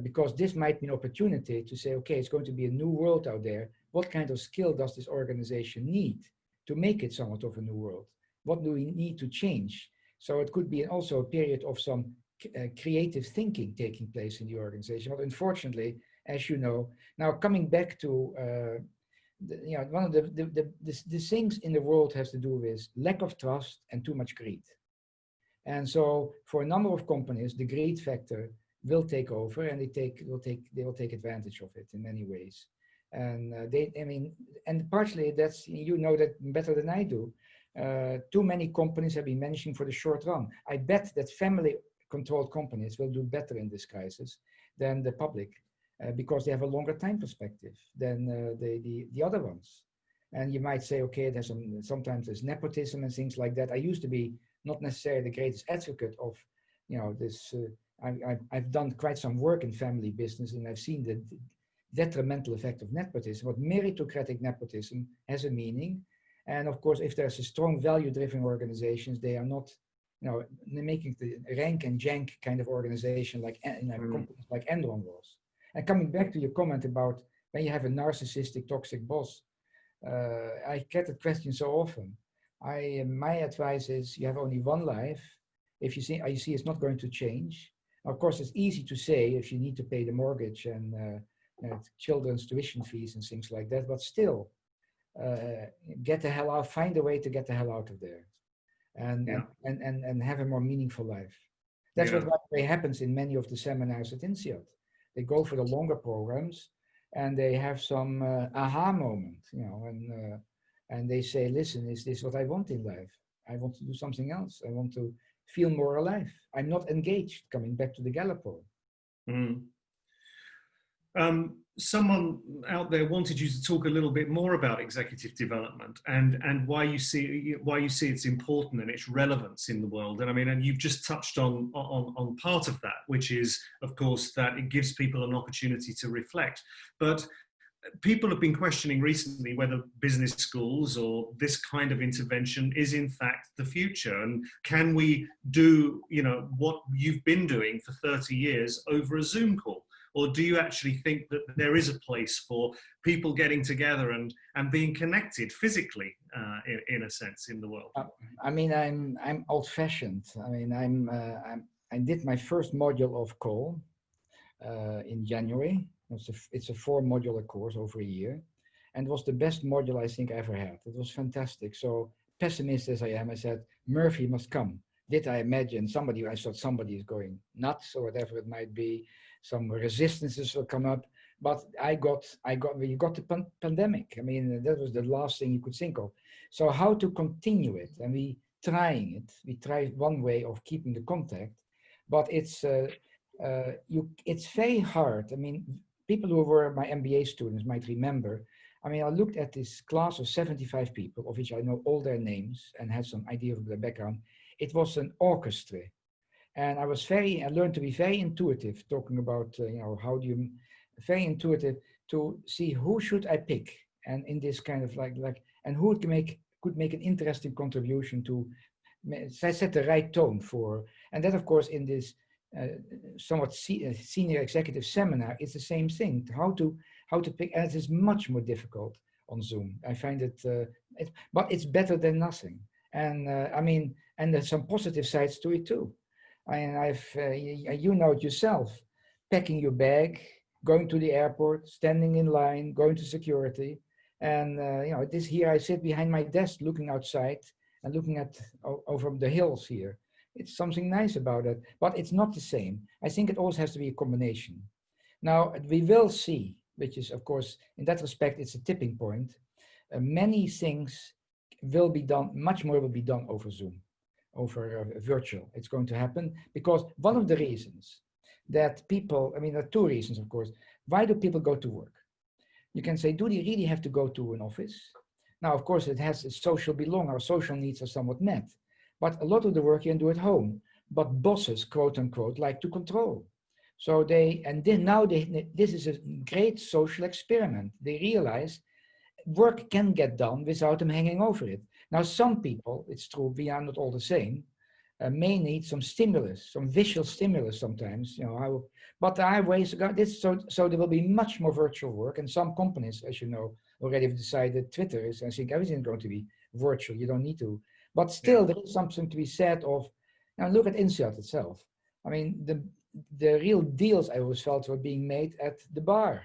because this might be an opportunity to say, okay, it's going to be a new world out there. What kind of skill does this organization need to make it somewhat of a new world? What do we need to change? So it could be also a period of some creative thinking taking place in the organization. But unfortunately, as you know, now coming back to one of the things in the world has to do with lack of trust and too much greed. And so for a number of companies, the greed factor will take over, and they will take advantage of it in many ways. And and partially that's, you know that better than I do. Too many companies have been managing for the short run. I bet that family-controlled companies will do better in this crisis than the public, because they have a longer time perspective than the other ones. And you might say, okay, sometimes there's nepotism and things like that. I used to be not necessarily the greatest advocate of, this. I've done quite some work in family business, and I've seen the detrimental effect of nepotism. But meritocratic nepotism has a meaning. And of course, if there's a strong value-driven organizations, they are not, making the rank and jank kind of organization like companies like Enron was. And coming back to your comment about when you have a narcissistic, toxic boss, I get that question so often. My advice is, you have only one life. If you see it's not going to change. Of course, it's easy to say if you need to pay the mortgage and children's tuition fees and things like that, but still, get the hell out. Find a way to get the hell out of there, and have a more meaningful life. That's what happens in many of the seminars at INSEAD. They go for the longer programs, and they have some aha moment, and they say, listen, is this what I want in life? I want to do something else. I want to feel more alive. I'm not engaged, coming back to the Gallup poll. Someone out there wanted you to talk a little bit more about executive development and why you see it's important and its relevance in the world. And you've just touched on part of that, which is, of course, that it gives people an opportunity to reflect. But people have been questioning recently whether business schools or this kind of intervention is in fact the future, and can we do what you've been doing for 30 years over a Zoom call? Or do you actually think that there is a place for people getting together and being connected physically, in a sense, in the world? I'm old-fashioned. I did my first module of call in January. It's a 4-modular course over a year, and it was the best module I think I ever had. It was fantastic. So pessimist as I am, I said, Murphy must come. Did I imagine I thought somebody is going nuts or whatever it might be. Some resistances will come up, but we got the pandemic. That was the last thing you could think of. So how to continue it? And we tried one way of keeping the contact, but it's very hard. people who were my MBA students might remember, I mean, I looked at this class of 75 people, of which I know all their names and had some idea of their background. It was an orchestra. And I learned to be very intuitive, talking about, very intuitive to see who should I pick. And in this kind of and who could make an interesting contribution to set the right tone for, and that of course in this somewhat senior executive seminar, it's the same thing, how to pick, and it is much more difficult on Zoom. I find it, but it's better than nothing. And and there's some positive sides to it too. You know it yourself, packing your bag, going to the airport, standing in line, going to security. And this here, I sit behind my desk looking outside and looking at over the hills here. It's something nice about it, but it's not the same. I think it always has to be a combination. Now, we will see, which is, of course, in that respect, it's a tipping point. Many things will be done, much more will be done over Zoom, over virtual. It's going to happen because one of the reasons that people, there are two reasons, of course. Why do people go to work? You can say, do they really have to go to an office? Now, of course, it has a social belong. Our social needs are somewhat met. But a lot of the work you can do at home. But bosses, quote unquote, like to control. So this is a great social experiment. They realize work can get done without them hanging over it. Now, some people, it's true, we are not all the same, may need some stimulus, some visual stimulus sometimes, but there are ways to go this, so there will be much more virtual work, and some companies, as you know, already have decided. Twitter is, I think everything is going to be virtual, you don't need to, but still there is something to be said of, look at INSEAD itself. The real deals I always felt were being made at the bar.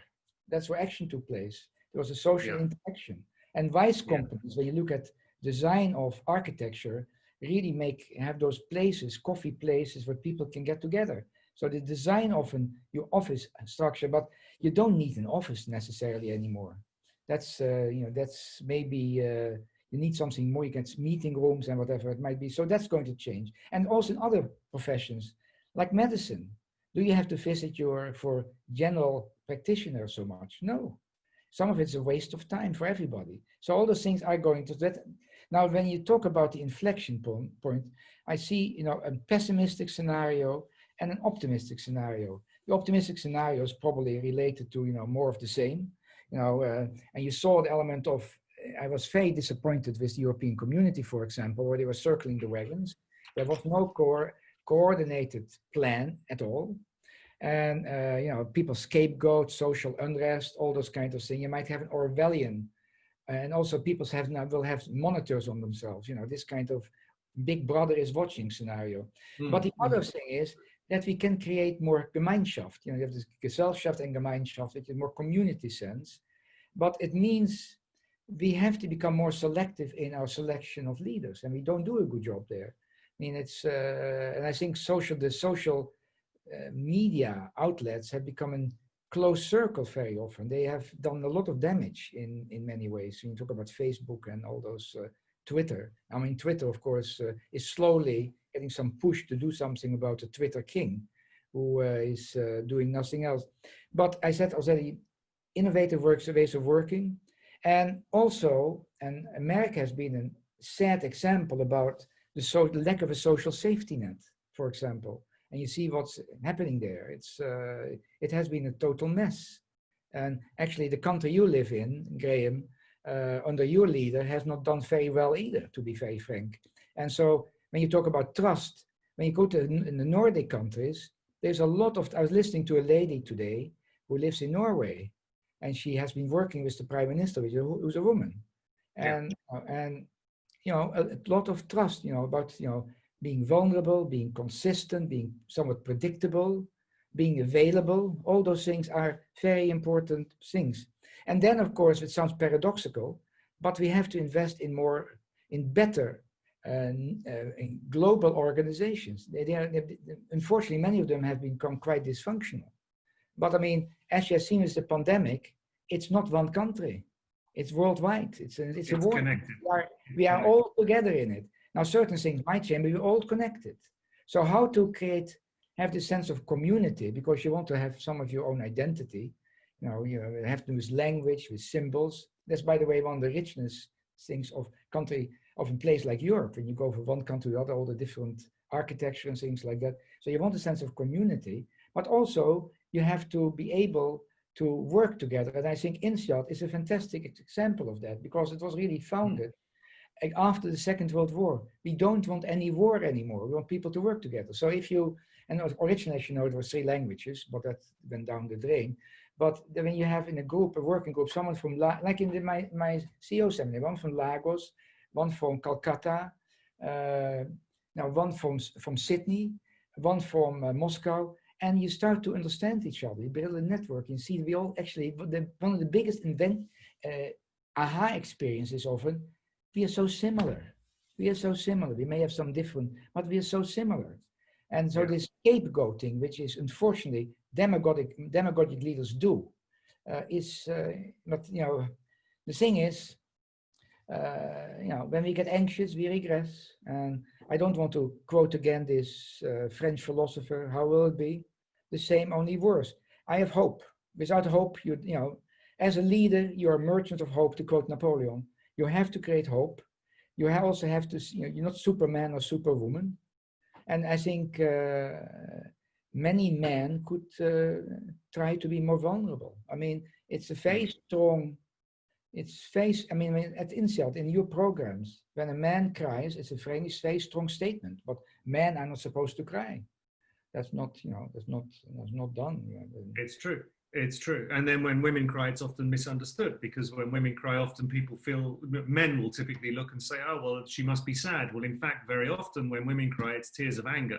That's where action took place. There was a social interaction. And Vries companies, when you look at design of architecture, really have those places, coffee places where people can get together. So the design of your office structure, but you don't need an office necessarily anymore. That's that's maybe you need something more. You get meeting rooms and whatever it might be. So that's going to change. And also in other professions, like medicine, do you have to visit for general practitioner so much? No. Some of it's a waste of time for everybody. So all those things are going to that. Now, when you talk about the inflection point, I see, a pessimistic scenario and an optimistic scenario. The optimistic scenario is probably related to, more of the same, and you saw the element of, I was very disappointed with the European Community, for example, where they were circling the wagons. There was no coordinated plan at all. And, people scapegoat, social unrest, all those kinds of things. You might have an Orwellian. And also people will have monitors on themselves, this kind of big brother is watching scenario. But the other thing is that we can create more Gemeinschaft. You have this Gesellschaft and Gemeinschaft, which is more community sense. But it means we have to become more selective in our selection of leaders. And we don't do a good job there. It's, and I think the social media outlets have become a closed circle very often. They have done a lot of damage in many ways. When you talk about Facebook and all those Twitter. Twitter, of course, is slowly getting some push to do something about the Twitter king, who is doing nothing else. But I said already, innovative ways of working. And also, and America has been a sad example about the lack of a social safety net, for example. And you see what's happening there. It has been a total mess. And actually, the country you live in, Graham, under your leader, has not done very well either, to be very frank. And so, when you talk about trust, when you go to in the Nordic countries, there's a lot of. I was listening to a lady today who lives in Norway, and she has been working with the prime minister, who's a woman, and a lot of trust, about being vulnerable, being consistent, being somewhat predictable, being available. All those things are very important things. And then, of course, it sounds paradoxical, but we have to invest in better in global organizations. Unfortunately, many of them have become quite dysfunctional. But as you have seen with the pandemic, it's not one country. It's worldwide. It's a war. Connected. We are all together in it. Now, certain things might change, but we're all connected. So how to have this sense of community, because you want to have some of your own identity. You have to use language with symbols. That's, by the way, one of the richness things of a place like Europe. When you go from one country to the other, all the different architecture and things like that. So you want a sense of community, but also you have to be able to work together. And I think INSEAD is a fantastic example of that, because it was really founded after the Second World War. We don't want any war anymore. We want people to work together. So if you, and originally, as you know, there were 3 languages, but that went down the drain. But when you have in a group, a working group, someone from, like in my CEO seminar, one from Lagos, one from Calcutta, now one from Sydney, one from Moscow, and you start to understand each other. You build a network. You see, we all actually, one of the biggest aha experiences often, we are so similar. We are so similar. We may have some different, but we are so similar. And so this scapegoating, which is unfortunately demagogic leaders do, is not, the thing is, when we get anxious, we regress. And I don't want to quote again this French philosopher, how will it be? The same, only worse. I have hope. Without hope, as a leader, you're a merchant of hope, to quote Napoleon. You have to create hope. You also have to, you're not Superman or Superwoman. And I think many men could try to be more vulnerable. I mean, it's a very strong, at INSEAD, in your programs, when a man cries, it's a very strong statement, but men are not supposed to cry. That's not, that's not done. It's true. It's true. And then when women cry, it's often misunderstood, because when women cry, often people feel, men will typically look and say, oh, well, she must be sad. Well, in fact, very often when women cry, it's tears of anger.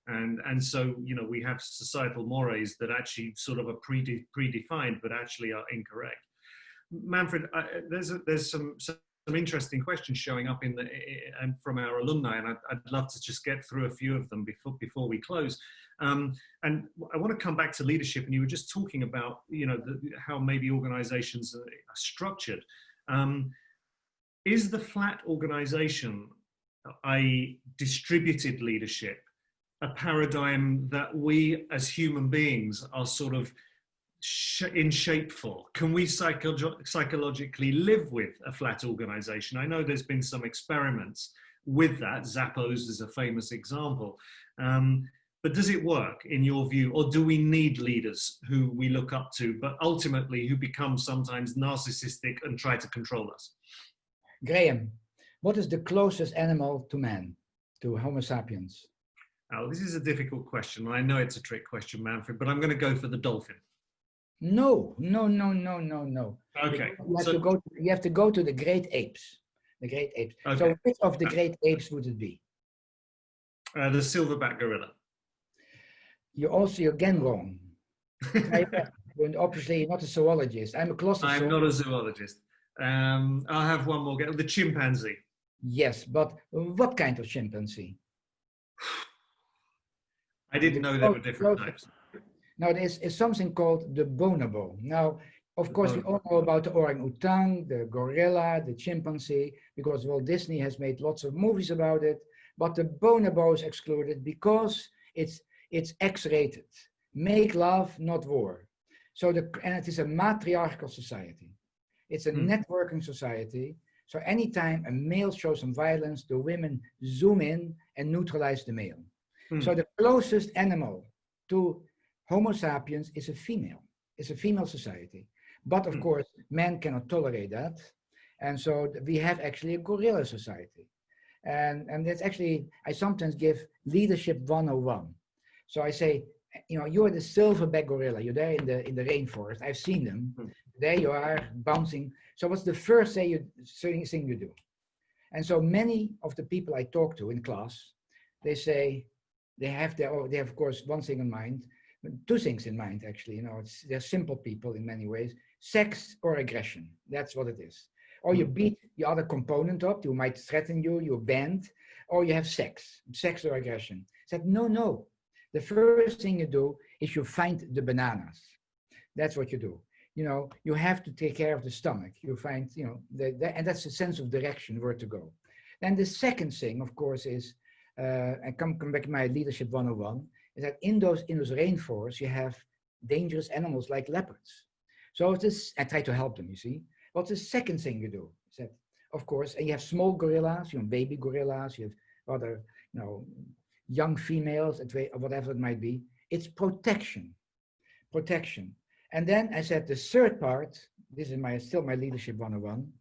And so, we have societal mores that actually sort of are predefined, but actually are incorrect. Manfred, there's some interesting questions showing up and from our alumni, and I'd love to just get through a few of them before we close. And I want to come back to leadership, and you were just talking about, how maybe organizations are structured. Is the flat organization, a distributed leadership, a paradigm that we as human beings are sort of in shape for? Can we psychologically live with a flat organization? I know there's been some experiments with that. Zappos is a famous example. But does it work in your view, or do we need leaders who we look up to, but ultimately who become sometimes narcissistic and try to control us? Graham, what is the closest animal to man, to Homo sapiens? Oh, this is a difficult question. I know it's a trick question, Manfred, but I'm going to go for the dolphin. No. Okay. You have to go to the great apes. The great apes. Okay. So which of the great apes would it be? The silverback gorilla. You're again wrong. You're obviously not a zoologist. I'm a colossal. I'm not a zoologist. I'll have one more guess. The chimpanzee. Yes, but what kind of chimpanzee? I didn't know there were different types. Now, there's something called the bonobo. Now, of course, we all know about the orang-utan, the gorilla, the chimpanzee, because Walt Disney has made lots of movies about it. But the bonobo is excluded because it's X-rated. Make love, not war. And it is a matriarchal society. It's a networking society. So anytime a male shows some violence, the women zoom in and neutralize the male. So the closest animal to Homo sapiens is a female. It's a female society. But of course, men cannot tolerate that. And so we have actually a gorilla society. And that's actually, I sometimes give leadership 101. So I say, you're the silverback gorilla. You're there in the rainforest. I've seen them. There you are, bouncing. So what's the first thing you do? And so many of the people I talk to in class, they say they have of course one thing in mind, two things in mind actually. They're simple people in many ways. Sex or aggression. That's what it is. Or you beat the other component up. You might threaten you bend, or you have sex or aggression. I said no. The first thing you do is you find the bananas. That's what you do. You have to take care of the stomach. You find, and that's a sense of direction, where to go. And the second thing, of course, is, I come back to my leadership 101, is that in those rainforests, you have dangerous animals like leopards. So this, I try to help them, you see. What's the second thing you do? Is that, of course, and you have small gorillas, you have baby gorillas, you have other, young females, whatever it might be. It's protection, protection. And then I said the third part, this is still my leadership 101.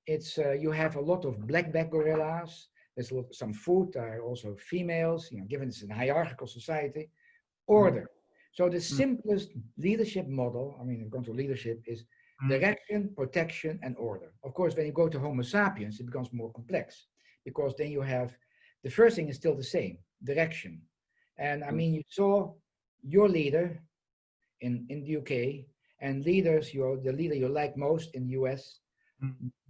It's you have a lot of blackback gorillas. There's some food. There are also females. Given it's a hierarchical society, order. So the simplest leadership model, going to leadership, is direction, protection, and order. Of course, when you go to Homo sapiens, it becomes more complex because then you have the first thing is still the same, direction. And you saw your leader in the UK and leaders, the leader you like most in the US,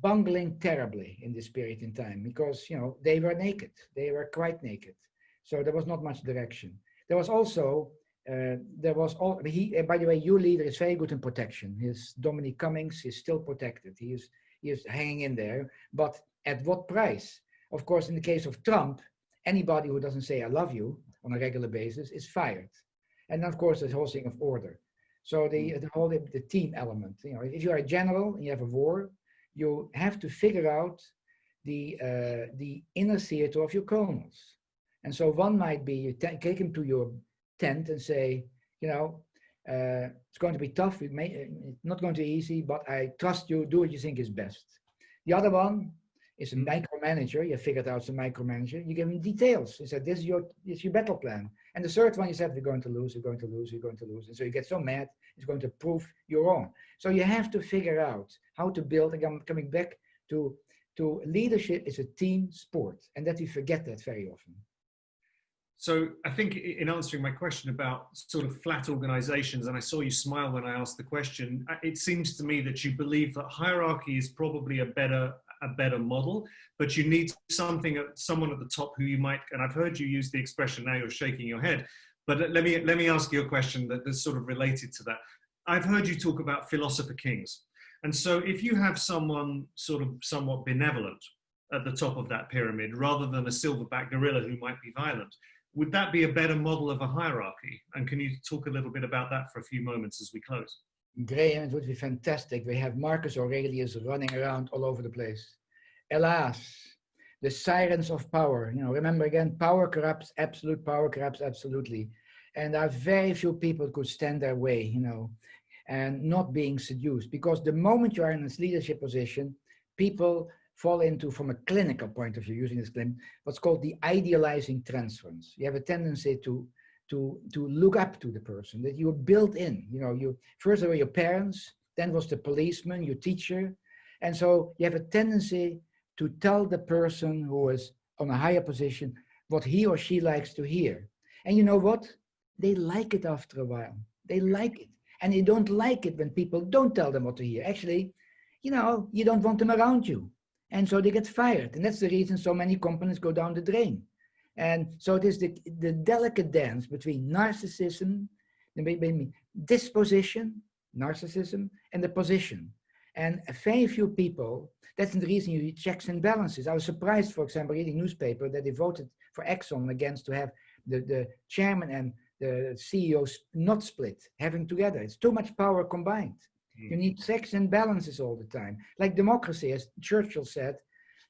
bungling terribly in this period in time because they were naked. They were quite naked. So there was not much direction. There was also by the way, your leader is very good in protection. His Dominic Cummings is still protected. He is hanging in there, but at what price? Of course, in the case of Trump, anybody who doesn't say I love you on a regular basis is fired. And of course, the whole thing of order. So the team element. If you are a general and you have a war, you have to figure out the inner theater of your colonels. And so one might be you take him to your tent and say, it's going to be tough. It's not going to be easy, but I trust you. Do what you think is best. The other one is a micromanager. You figured out some micromanager. You give him details. You said, this is your battle plan. And the third one, you said, we're going to lose, you're going to lose, you're going to lose. And so you get so mad, it's going to prove you're wrong. So you have to figure out how to build, again, coming back to leadership is a team sport. And that we forget that very often. So I think in answering my question about sort of flat organizations, and I saw you smile when I asked the question, it seems to me that you believe that hierarchy is probably a better model, but you need someone at the top who you might, and I've heard you use the expression, now you're shaking your head, but let me ask you a question that's sort of related to that. I've heard you talk about philosopher kings. And so if you have someone sort of somewhat benevolent at the top of that pyramid, rather than a silverback gorilla who might be violent, would that be a better model of a hierarchy? And can you talk a little bit about that for a few moments as we close? Graham, it would be fantastic. We have Marcus Aurelius running around all over the place. Alas, the sirens of power. Remember again, power corrupts, absolute power corrupts absolutely. And there are very few people who could stand their way, and not being seduced. Because the moment you are in this leadership position, people fall into, from a clinical point of view, using this claim, what's called the idealizing transference. You have a tendency to look up to the person that you built in. You first were your parents, then was the policeman, your teacher, and so you have a tendency to tell the person who is on a higher position what he or she likes to hear. And you know what? They like it after a while. They like it, and they don't like it when people don't tell them what to hear. Actually, you don't want them around you. And so they get fired. And that's the reason so many companies go down the drain. And so it is the delicate dance between narcissism, disposition, narcissism, and the position. And very few people, that's the reason you need checks and balances. I was surprised, for example, reading newspaper that they voted for Exxon against to have the chairman and the CEO not split, having together. It's too much power combined. You need checks and balances all the time. Like democracy, as Churchill said,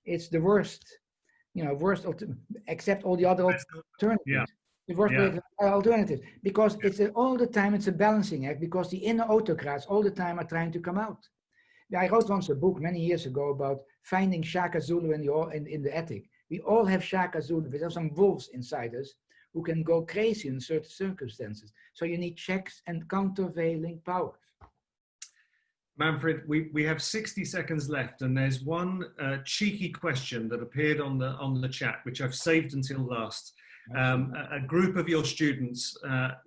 it's the worst, except all the other alternatives. Yeah. The worst alternative. Because it's all the time, it's a balancing act, because the inner autocrats all the time are trying to come out. I wrote once a book many years ago about finding Shaka Zulu in the attic. We all have Shaka Zulu. We have some wolves inside us who can go crazy in certain circumstances. So you need checks and countervailing powers. Manfred, we have 60 seconds left, and there's one cheeky question that appeared on the chat, which I've saved until last. A group of your students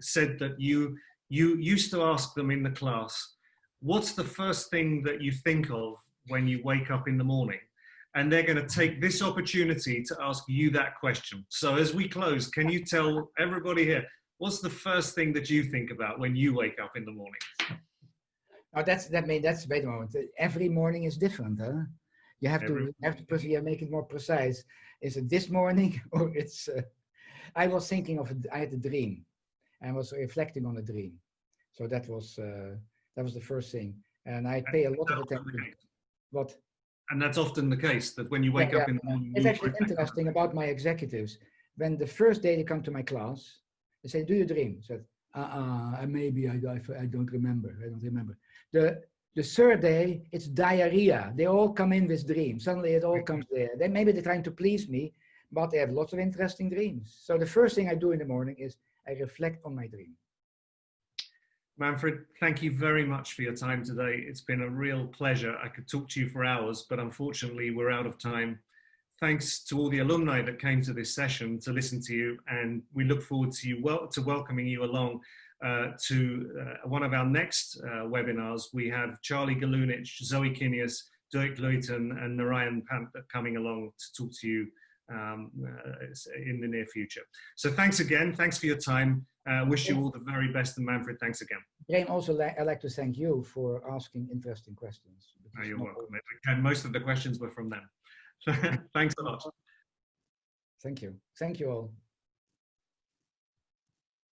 said that you used to ask them in the class, what's the first thing that you think of when you wake up in the morning? And they're going to take this opportunity to ask you that question. So as we close, can you tell everybody here, what's the first thing that you think about when you wake up in the morning? Oh, that's wait a moment. Every morning is different, huh? You have to make it more precise. Is it this morning or it's? I was thinking of I had a dream, and was reflecting on a dream. So that was the first thing. And I pay a lot of attention. What? And that's often the case, that when you wake up in the morning... It's actually interesting about my executives. When the first day they come to my class, they say, do you dream? I said, maybe I don't remember. I don't remember. The third day, it's diarrhea. They all come in with dreams. Suddenly it all comes there. Maybe they're trying to please me, but they have lots of interesting dreams. So the first thing I do in the morning is I reflect on my dream. Manfred, thank you very much for your time today. It's been a real pleasure. I could talk to you for hours, but unfortunately we're out of time. Thanks to all the alumni that came to this session to listen to you, and we look forward to welcoming you along to one of our next webinars. We have Charlie Galunich, Zoe Kinius, Dirk Leuten, and Narayan Panther coming along to talk to you in the near future. So thanks again. Thanks for your time. Wish you all the very best, and Manfred, thanks again. Graham, also I'd like to thank you for asking interesting questions. You're welcome. And most of the questions were from them. Thanks a lot. Thank you. Thank you all.